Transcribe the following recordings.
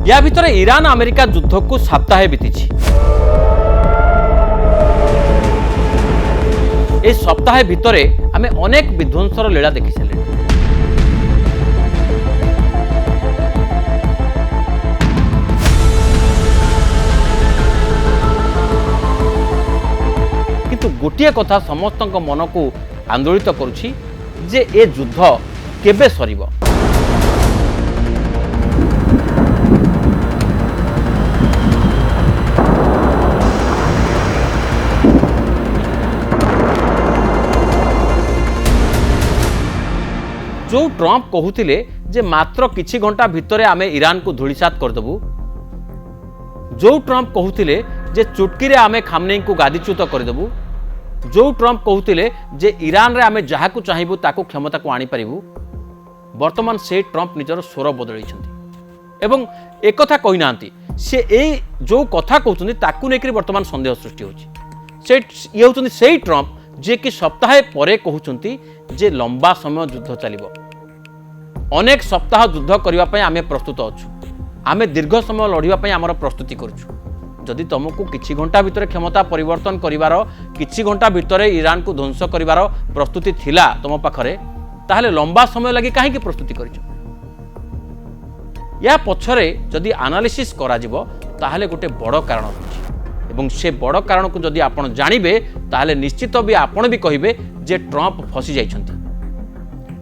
या भितर Iran America युद्ध को सप्ताहे बीती ए सप्ताहे भितरे आमे अनेक विध्वंसर लीला देखि सारे किंतु गोटे कथा समस्त मन को आंदोलित करुछि जे ए युद्ध केबे सरिबो। जो ट्रंप कहूथिले जे मात्र किछि घंटा भितरे आमे ईरान को धूलिसात करदेबू, जो ट्रंप कहूथिले जे चुटकी रे आमे खामनेई को गादीच्युत करदेबू, जो ट्रंप कहूथिले जे ईरान रे आमे जहा को चाहिबू ताको क्षमता को आनी परिबू, वर्तमान से ट्रंप निजर स्वर बदलैछन्ती एवं एक कथा कहि नांती से ए जो कथा कहउछन्ती ताकू नेकरी वर्तमान संदेह सृष्टि होछि। से ये होछन्ती सेही ट्रंप जे कि सप्ताह परे कहउछन्ती जे लंबा समय युद्ध चलिबो, अनेक सप्ताह युद्ध करबा पई आमे प्रस्तुत अछु, आमे दीर्घ समय लड़िबा पई आमर प्रस्तुति करूछु। जदि तुमको किछि घंटा भितर क्षमता परिवर्तन करिवार, किछि घंटा भितर ईरान को ध्वंस करिवार प्रस्तुति थिला तुम पाखरे, ताहले लंबा समय लगी काहे कि प्रस्तुति करिछो। या पछरे जदि एनालिसिस करा जिवो ताहले गोटे बड़ कारण अछि एवं से बड़ कारण को जदि आपण जानिबे ताहले निश्चित भी आपण भी कहिबे जे ट्रंप फसी जाइछन्ती।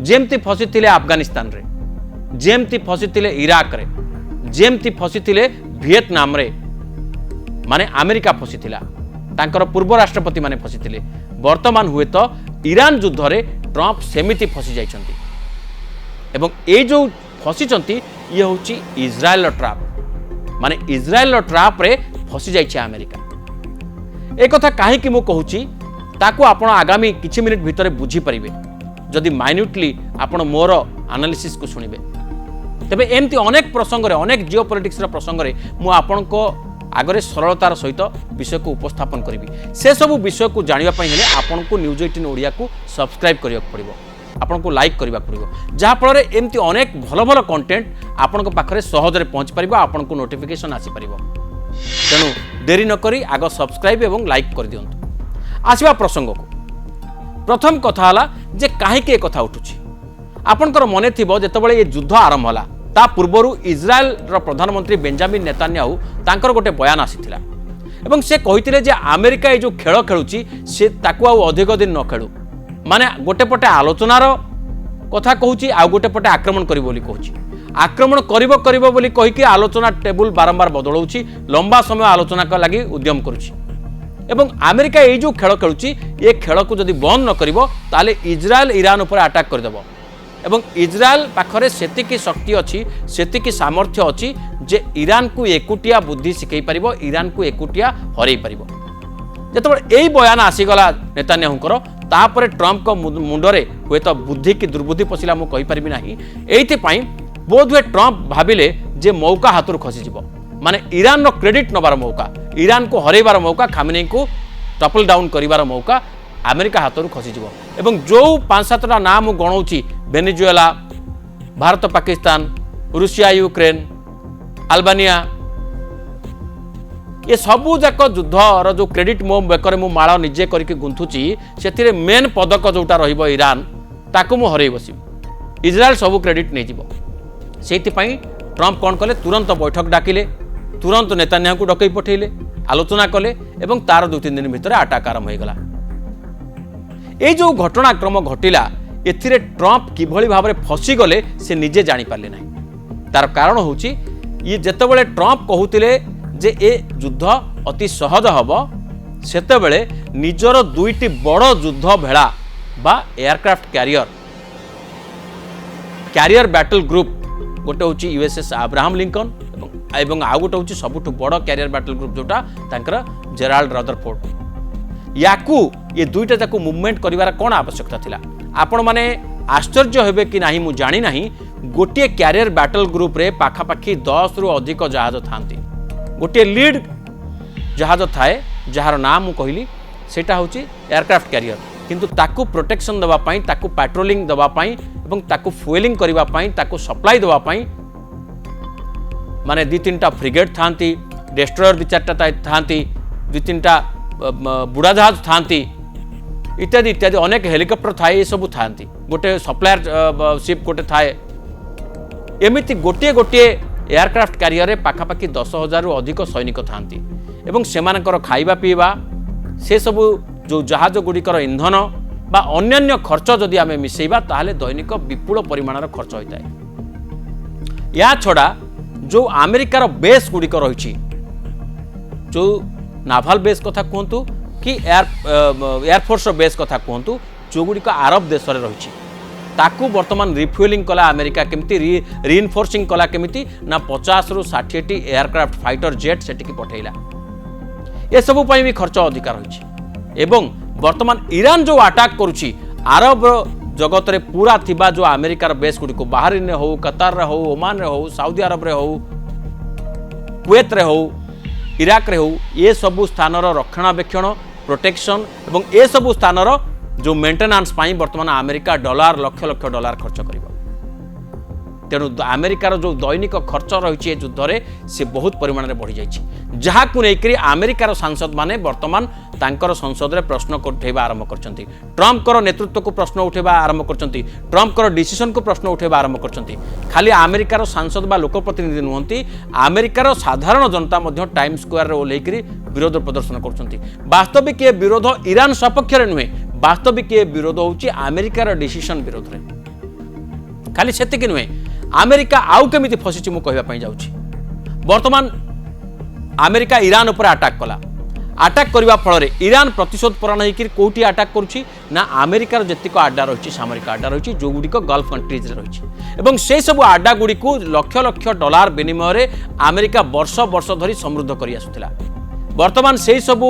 जेमती फसी थिले अफगानिस्तान रे, जेमती फसी थिले इराक रे, जेमती फसी थिले वियतनाम रे, माने अमेरिका फसी थिला, तांकर पूर्व राष्ट्रपति माने फसी थिले। वर्तमान हुए तो ईरान युद्ध रे ट्रंप सेमिति फसी जाइछन्ती एवं ए जो फसी चंती ये होची इजराइल ट्रैप, माने इजराइल ट्रैप रे फसी जाइछे अमेरिका। ए कथा काहे कि मु कहूची ताको आपण आगामी किछि मिनिट भितरे बुझी परिबे जदि माइन्यूटली आपण मोर एनालिसिस को सुनिबे। तबे एमती अनेक प्रसंग रे, अनेक जियोपॉलिटिक्स रा प्रसंग रे मु आपण को आगरे सरलतार सहित विषय को उपस्थापन करी। से सब विषय को जानिबा पई हेले आपण को न्यूज 18 ओडिया को सब्सक्राइब करिया पड़िबो, आपण को लाइक करिबा पड़िबो, जहा फल एमती अनेक भल भल कंटेंट आपण को पाखरे सहज रे पहुंच परिबो, आपण को नोटिफिकेशन आसी परिबो। तेणु देरी न करी आग सब्सक्राइब एवं लाइक कर दियंतु। आसीबा प्रसंग को प्रथम कथा हला जे काहे के कथा उठुची। आपनकर मने थिबो जेतेबेले ये युद्ध आरंभ हला ता पूर्वरु इजराइल रो प्रधानमंत्री बेंजामिन नेतान्याहू तांकर गोटे बयान आसीथिला एवं से कहिथिले जे अमेरिका ए जो खेल खेलुची से ताकू आ अधिक दिन न खेलु, माने गोटे पटे आलोचनार कथा कहूची आ गोटे पटे आक्रमण करिबो बोली कहूची। आक्रमण करिबो बोली कहि कि आलोचना टेबुल बारंबार बदलौची, लंबा समय आलोचना का लागि उद्यम करूची एवं अमेरिका ए जो खेल खेलुची ये खेल को जदि बंद न करिबो ताले इजराइल ईरान ऊपर अटैक कर देबो एवं इजराइल पाखरे सेतिकी शक्ति अछि, सेतिकी सामर्थ्य अछि जे ईरान को एकुटिया बुद्धि सिखै परिबो, ईरान को एकुटिया हरै परिबो। जेतेबेले एई बयान आसीगला नेतान्याहूकर तापरे ट्रंप को मुंडरे हुए तो बुद्धि की दुर्बुद्धि पशिला मु कहि परिबि नाही। एइथि पई बोध हुए ट्रंप भाबिले जे मौका हाथुर खसी जिवो, माने ईरान रो क्रेडिट नबार मौका, ईरान को हरैबार मौका, खामेनेई को टपल डाउन करिबार मौका अमेरिका हाथुर खसी जिवो। एवं जो 5-7टा नाम गणौची वेनेजुएला, भारत पाकिस्तान, रूसिया यूक्रेन, अल्बानिया, ये सबू जाक युद्धर जो क्रेडिट मो बेकर मु माळ निजे करके गुंथुची सेथिरे मेन पदक जोटा रहिबो ईरान ताकू मु हरै बसिबो, इजराइल सबू क्रेडिट नै जिवो। सेति पई ट्रंप कोन कले तुरंत बैठक डाकिले, तुरंत नेतान्याहू को डकै पठैले, आलोचना कले एवं तार 2-3 दिन भितर अटैक आरंभ हो गला। ए जो घटनाक्रम घटिला एथिरे ट्रंप किभଳି भाबरे फसी गले से निजे जानि पारले नाही। तार कारण होची ये जेतेबेले ट्रंप कहूतिले जे ए युद्ध अति सहज हबो सेतेबेले निजर दुईटी बड़ युद्ध भेड़ा बा एयरक्राफ्ट कैरियर बैटल ग्रुप गोटे होची यूएसएस अब्राहम लिंकन एवं आउ गोटे होची सबुठु बड़ कैरियर बैटल ग्रुप जोटा तांकर जेराल्ड रदरफोर्ड। याकू ये दुईटा जाकू मूवमेंट करिवार कोन आवश्यकता थिला आपण माने आश्चर्य हेबे कि नाही मु जानि नाही। गोटे कैरियर बैटल ग्रुप रे पाखापाखी 10 रु अधिक जहाज थांती। गोटे लीड जहाज थाए जार नाम मु कहली सेटा होची एयरक्राफ्ट कैरियर, किंतु ताकू प्रोटेक्शन दवा पाई, ताकू पेट्रोलिंग दवा पाई एवं ताकू फुएलिंग करिवा पाई, ताकू सप्लाई दवा पाई माने 2-3टा फ्रिगेट थांती, डेस्ट्रॉयर 2-4टा थांती, 2-3टा बुड़ा जहाज थांती इत्यादि इत्यादि अनेक हेलिकॉप्टर थाए, ये सब थांती, गोटे सप्लायर शिप गोटे थाए। एमिति गोटे गोटे एयरक्राफ्ट कैरियर पाखापाखि 10,000 रु अधिक सैनिक थांती एवं सेमानकर खाइबा पीवा से सबू जो जहाज गुड़िकर इंधन बा अन्यान्य खर्च जदि आमे मिसेइबा ताहले दैनिक विपुल परिमाणर खर्च होता है। या छड़ा जो अमेरिकार बेस गुड़िक रही, जो नाभाल बेस कथा कहतु कि एयरफोर्स बेस कथा कहतु, जो गुड़िक आरब देश में रही ताकू वर्तमान रिफ्युएलिंग कला अमेरिका केमिति, रीइनफोर्सिंग कला केमिति ना 50 रु 60 एयरक्राफ्ट फाइटर जेट सेटिकी पठेला। ये सबु पई भी खर्च अधिक रही। एवं वर्तमान ईरान जो अटैक करुछि अरब जगत रे पूरा थिबा जो अमेरिकार बेस गुडी को बाहरीन रे हो, कतार रे हो, ओमान रे हो, सऊदी अरब रे हो, कुवैत रे हो, इराक रे हो, ये सबु स्थानर रक्षणाबेक्षण प्रोटेक्शन एवं ये सबु स्थानर जो मेंटेनेंस पाई वर्तमान अमेरिका डॉलर लक्ष लक्ष डॉलर खर्च करिबो। तेणु अमेरिकार जो दैनिक खर्च रही युद्ध में से बहुत परिमाण में बढ़ी जाइए, जहाँ को लेकर अमेरिकार सांसद माने वर्तमान तांकर संसद में प्रश्न उठेबा आरंभ करछंती, ट्रम्प कर नेतृत्व को प्रश्न उठेबा आरंभ करछंती, ट्रम्प कर डिसीजन को प्रश्न उठेबा आरंभ करछंती। खाली अमेरिकार सांसद बा लोक प्रतिनिधि नुहंती, अमेरिकार साधारण जनता मध्य टाइम स्क्वायर रे ओल्हेकरी विरोध प्रदर्शन करछंती। वास्तविक ये विरोध ईरान सपक्ष रे नुहे, वास्तविक ये विरोध होची अमेरिकार डिसीजन विरोध रे। खाली सेतिक नुहे, अमेरिका आउ केमिति फसिछि मु कहबा पई जाउछि। वर्तमान अमेरिका ईरान उपर अटैक कला, अटैक करबा फल ईरान प्रतिशोध परायण होकर कोठी अटैक करुछि ना अमेरिकार जेतिक आड्डा रही, सामरिक आड्डा रही, जो गुड़िक गल्फ कंट्रीज रही एवं से सब आड्डा गुड़ी को लक्ष लक्ष डॉलर विनिमय अमेरिका वर्ष वर्ष धरी समृद्ध कर आसुथिला। वर्तमान से सब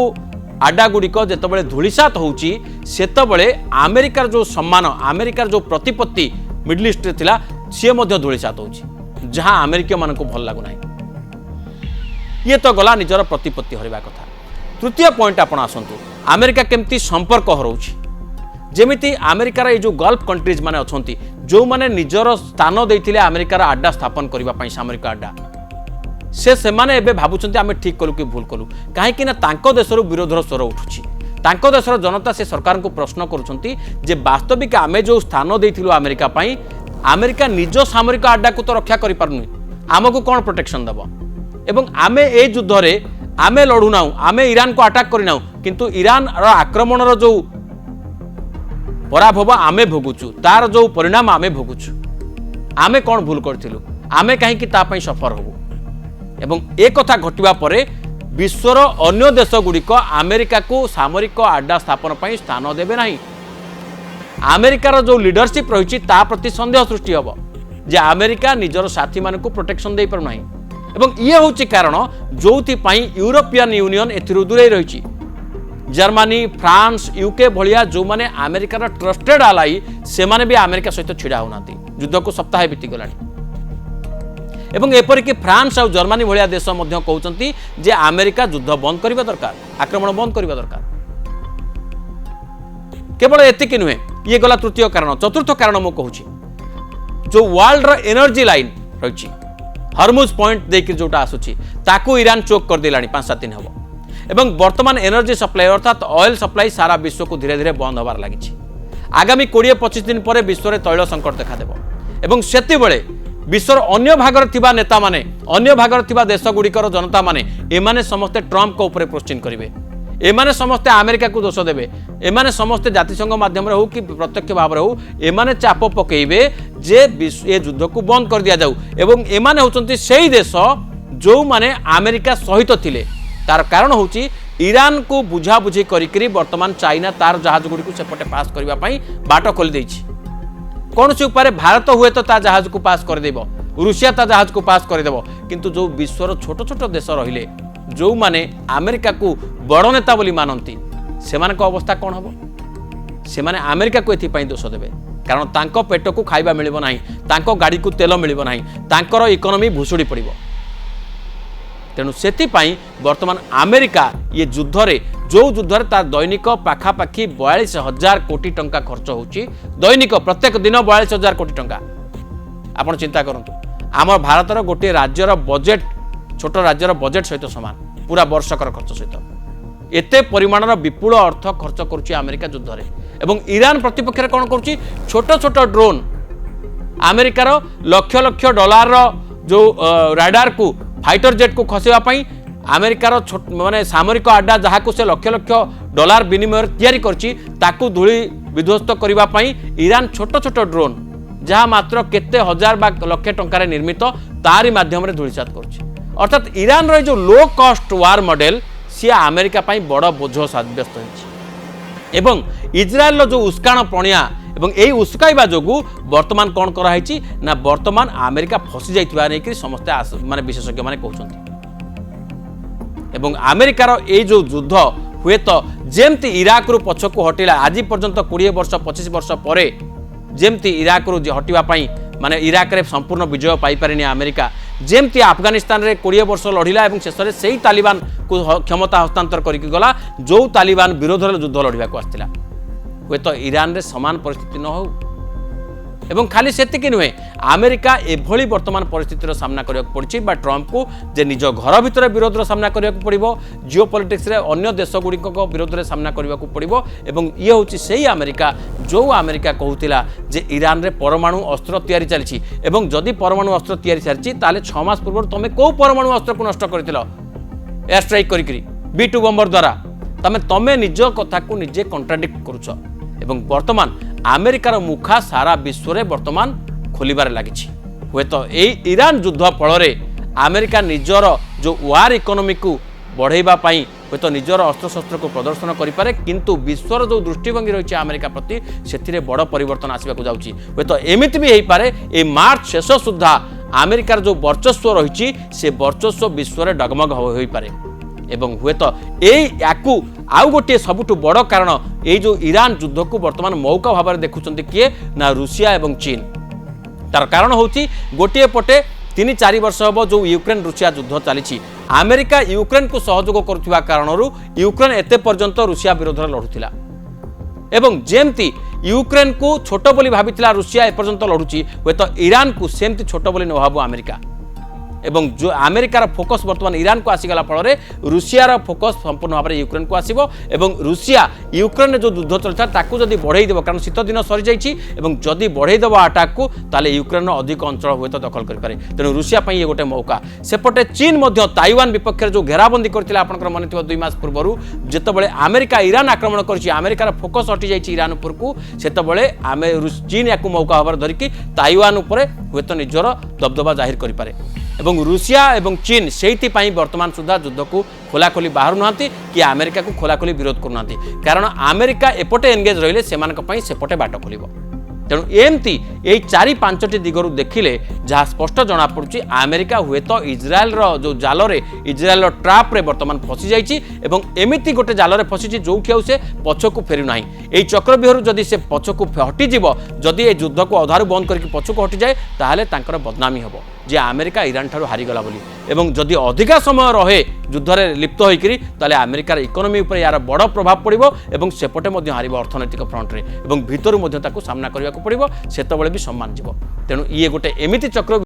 आड्डा गुड़िक जेतबेले धूलिसात होउछि सेतबेले अमेरिकार जो सम्मान, अमेरिकार जो प्रतिपत्ति मिडल ईस्ट रे थिला सी धूलिसात होउछि, जहाँ अमेरिका मान को भल लागुना। ये तो गला निजर प्रतिपत्ति हरवा कथा। तृतीय पॉइंट आपण आसंतु, अमेरिका केमती संपर्क हरउछि। जेमिति अमेरिकार ये जो गल्फ कंट्रीज माने अछंती, जो माने निजर स्थान देइथिले अमेरिकार आड्डा स्थापन करबा पई, सामरिक आड्डा, से माने एबे भाबुचंती आमे ठीक कलु कि भूल कलु, काहेकि ना तांको देशरु विरोधर स्वर उठुछि। तांको देशर जनता से सरकार को प्रश्न करुछंती जे वास्तविक आमे जो स्थान देइथिलु अमेरिका पई, अमेरिका निज सामरिक आड्डा को तो रक्षा करि पारुनी, आमको कौन प्रोटेक्शन दबो? एवं आमे ए युद्ध रे आमे लड़ुनाऊ, आमे ईरान को अटैक करिनाऊ, किंतु ईरान रो आक्रमण रो जो पराभव आमे भोगुचु, तार जो परिणाम आमे भोगुचु। आमे कौन भूल करथिलु? आमे काहे कि ता पई सफर होबो? एवं एक कथा घटिबा परे विश्वर अन्य देश गुड़िक अमेरिका को सामरिक आड्डा स्थापन पई स्थान देबे नाही। अमेरिकार जो लीडरशिप रही प्रति संदेह सृष्टि हम जे अमेरिका निजर साथी मान को प्रोटेक्शन दे पारना। एवं ये हूँ कारण जो यूरोपियन यूनियन एथिरु दूरे रही, जर्मनी, फ्रांस, यूके भलिया जो माने अमेरिकार ट्रस्टेड आलाई से माने भी अमेरिका सहित छिड़ा होना। युद्ध को सप्ताह बीती गलानी एवं एपरिक फ्रांस और जर्मनी भलिया देश मध्य कहउचंती जे अमेरिका युद्ध बंद करबा दरकार, आक्रमण बंद करबा दरकार। केवल एतिक नुहे, ये गला तृतीय कारण। चतुर्थ कारण मु कहूची, जो वर्ल्ड रो एनर्जी लाइन रही हरमुज पॉइंट देकर जोटा आसुची ताकू ईरान चोक कर देलानी 5-7 दिन हबो। एवं वर्तमान एनर्जी सप्लाई अर्थात ऑयल सप्लाई सारा विश्व को धीरे धीरे बंद होबार लागिछि। आगामी 20-25 दिन पर विश्व में तैल संकट देखा देबो एवं सेति बेले विश्वर अन्य भागर थिबा नेता माने, अन्य भागर थिबा देश गुड़िकर जनता माने एमाने समस्ते ट्रम्प को ऊपर क्वेश्चन करिवे, एमाने समस्ते अमेरिका को दोष देवे, एमाने समस्ते जातिसंघ माध्यम हो कि प्रत्यक्ष भाव हो एमाने चाप पकेइबे जे ए युद्ध को बंद कर दिया जाऊ। एवं एमाने होचंती सेही देश जो माने अमेरिका सहित थिले। तार कारण होची ईरान को बुझा बुझी करिकरी वर्तमान चाइना तार जहाज गुडी को सेपटे पास करबा पई बाट खोली दैछि। कौन से उपाय भारत हुए तो ता जहाज को पास कर देबो, रूसिया ता जहाज को पास कर देबो, किंतु जो विश्वर छोट छोट देश रहिले जो माने अमेरिका को बड़ नेता बोली मानती से अवस्था कौन हम? से माने अमेरिका को एथि दोष देवे, कारण तांको पेट को खाइबा मिलिबो नाही, तांको गाड़ी को तेल मिलिबो नाही, तांकर इकोनॉमी भुसुड़ी पड़िबो। तेणु सेति पई वर्तमान अमेरिका ये युद्ध रे जो युद्ध रे तार दैनिक पाखापाखि 42,000 कोटी टंका खर्च होची, दैनिक प्रत्येक दिन 42,000 कोटी टंका। आपण चिंता करंतु आम भारतर गोटे राज्यर बजेट छोट राज्यर बजेट सहित सामान पूरा वर्षकर खर्च सहित एते परिमाणर विपुल अर्थ खर्च करुच्ची अमेरिका युद्ध में एवं ईरान प्रतिपक्ष कौन करुच्ची छोट छोट ड्रोन अमेरिकार लक्ष लक्ष डॉलर जो राडार को फाइटर जेट को खसवाई अमेरिकार माने सामरिक अड्डा जहाँ को से लक्ष लक्ष डॉलर विनिमय तैयारी करछि ताकू धूଳି विध्वस्त करने ईरान छोट छोट ड्रोन जहाँ मात्र केते हजार बा लक्ष टंकार निर्मित तारी माध्यम धूଳିसात करुच्छि अर्थात ईरान रो जो लो कॉस्ट वार मॉडल सी अमेरिका पाई बड़ बोझ साब्यस्त होइछि एवं इजराइल जो उस्काण पणिया एवं यही उस्काइबा जोगु वर्तमान कौन कराई ना वर्तमान अमेरिका फसी जाइथिबा नै कि समस्त माने विशेषज्ञ माने कहउछन्ति एवं अमेरिकार ये जो युद्ध हुए तो जेमती इराक रु पछकु हटिला आज पर्यंत 20 वर्ष 25 वर्ष पर जेमती इराक रु हटिबा पई माने इराक रे संपूर्ण विजय पाई पारिनी अमेरिका जेमती अफगानिस्तान रे 20 वर्ष लढ़िला एवं शेष से तालिबान को क्षमता हस्तांतर करके गला जो तालिबान विरोध युद्ध लड़िबा को आस्तिला हुए तो ईरान रे समान परिस्थिति न हो एवं खाली सेतिक नुहे अमेरिका एभली वर्तमान परिस्थितिर सामना करने पड़ी ट्रंप को जे निज घर भितर विरोध सामना करने पड़ो जिओ पॉलिटिक्स रे अन्य देश गुड़िक विरोध में सामना करने पड़ो एवं ये हूँ से अमेरिका जो अमेरिका कहूला जे ईरान रे परमाणु अस्त्र तैयारी चली एवं जदि परमाणु अस्त्र तैयारी चली 6 मास पूर्व तुम कौ परमाणु अस्त्र को नष्ट कर एयर स्ट्राइक करी B2 बॉम्बर द्वारा तमें निज कथा को निजे कंट्राडिक्ट करुछ एवं वर्तमान अमेरिकार मुखा सारा विश्व में वर्तमान खोलिबार लगी हुए तो यही ईरान युद्ध फल अमेरिका निजर जो वार इकोनॉमी को बढ़ाइबा पई हुए तो निजर अस्त्रशस्त्र को प्रदर्शन करें किंतु विश्वर जो दृष्टिभंगी रही अमेरिका प्रति से बड़ परिवर्तन आसवाक जाऊँगी हुए तो एमती भी हो पारे ये मार्च शेष सुधा अमेरिकार जो वर्चस्व रही से वर्चस्व विश्व में डगमग हो पारे एवं हुए तो याकू आउ गोटे सबुठु बड़ कारण ये जो ईरान युद्ध को वर्तमान मौका भाव में देखुं किए ना रूसिया एवं चीन तार कारण होची गोटे पटे 3-4 वर्ष हम जो यूक्रेन रूसिया युद्ध चली अमेरिका यूक्रेन को सहयोग करुवा कारण यूक्रेन एते पर्यंत रूसिया विरोध में लड़ुला एवं जेमती यूक्रेन को छोट बोली भाविथिला रूसिया एपर्यंत लड़ुची हुए तो ईरान को सेमती छोट बोली न भाबु अमेरिका एवं जो अमेरिकार फोकस वर्तमान ईरान को आसीगला फल रूसियार फोकस संपूर्ण भाव में यूक्रेन को आसीबो एवं रूसिया यूक्रेन जो युद्ध चलता ताकू जदि बढ़ई देबो कारण शीत दिन सरी जाइछि एवं जदि बढ़ई देबो अटैक को ताले यूक्रेन अधिक अंचल हुए तो दखल कर पारे तेणु रूसिया पई ये गोटे मौका सेपटे चीन मध्य ताइवान विपक्ष जो घेराबंदी करथिला आपनकर मन थिबो 2 मास पूर्व जेतबेले अमेरिका ईरान आक्रमण करछि अमेरिकार फोकस हटि जाइछि ईरान उपर को सेतबेले चीन याकू मौका भाव धरिकी ताइवान उपर हुए तो निजर दबदबा जाहिर करि पारे एवं रूसिया एवं चीन से वर्तमान सुधा युद्ध को खोलाखोली बाहर ना कि अमेरिका को खोलाखोली विरोध करना कारण अमेरिका एपटे एंगेज रही सेपटे बाट खोल तेणु एमती यही 4-5टी दिगरू देखिले जहाँ स्पष्ट जना पड़ुछि अमेरिका हुए तो इजराइल जो जाल इजराइल ट्राप रे वर्तमान फसी जाइछि एवं एमिति गोटे जाल रे फसी जो से पछकू फेरु नाही एई चक्रव्यूहरु जदि से पछकू हटि जिवो जदि ए युद्ध को अधारु बंद करके पछकू हटि जाए ताहले तांकर बदनामी हबो जे अमेरिका ईरान ठारू हारिगला बोली एवं जदि अधिका समय रहे युद्ध में लिप्त होइकरी ताले अमेरिकार इकोनॉमी उपर यार बड़ प्रभाव पड़िबो एवं सेपटे मध्य हारिबो अर्थनैतिक फ्रंट रे एवं भितरु मध्य ताकू सामना करबाकू पड़िबो सेतबेले भी सम्मान जिवो तेणु ये गोटे एमिति चक्र